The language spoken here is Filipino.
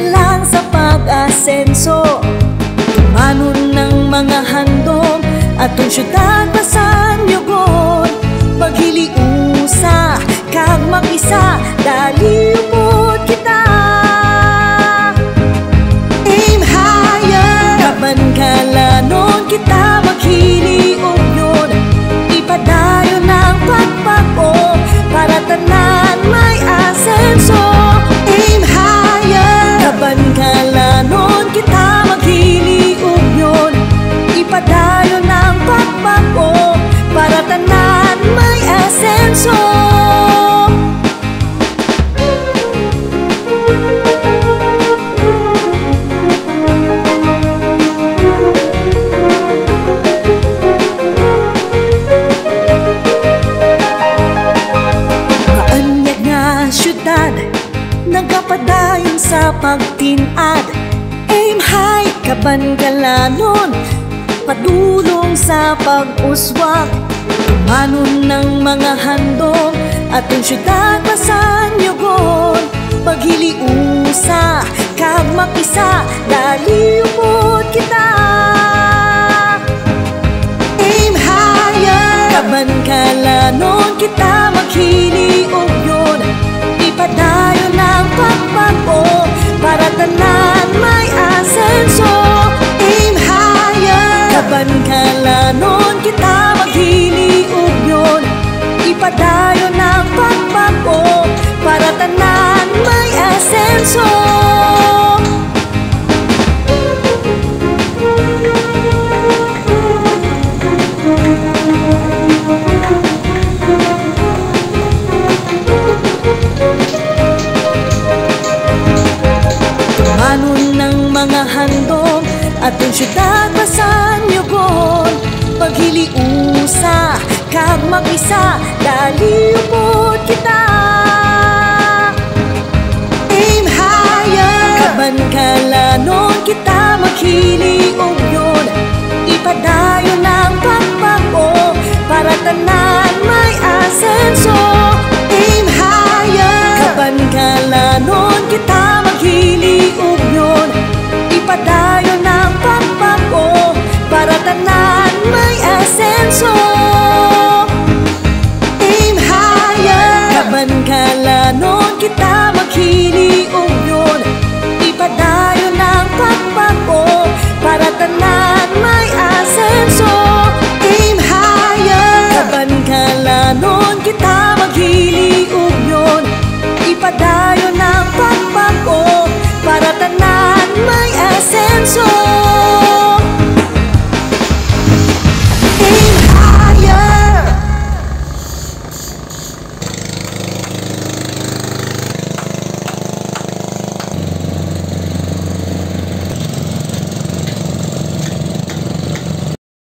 lang sa pag-asenso. Tumanon ng mga handom atong syudad basan yugon. Paghiliusa kag mag-isa dali upod kita. Aim higher, kaban kalanon kita maghiliog yun. Ipadayon ng pagpag-o para tanan may asenso. Aim higher, kaban kalanon kita maghiliog yun. Ipadayon ng pagpag-o para tanan may asenso. Maanyag nga syudad, nagapadayon sa pagtinad. Aim high, kaban kalanon, padulong sa pag-uswak. Tumanon ng mga handom atong syudad basan yugon. Paghiliusa kag mag-isa dali upod kita. Aim higher, kaban kalanon kita maghiliog yun. Ipadayon ng pagpag-o para tanan may asenso. Aim higher, kaban kalanon kita maghiliog yun. Ipadayon ng pagpag-o para tanan may asenso. Tumanon ng mga handom atong syudad basan yugon. Paghiliusa kag mag-isa dali upod kita. Aim higher, kaban kalanon kita maghiliog yun. Ipadayon ng pagpag-o para tanan may asenso. Aim higher, kaban kalanon kita maghiliog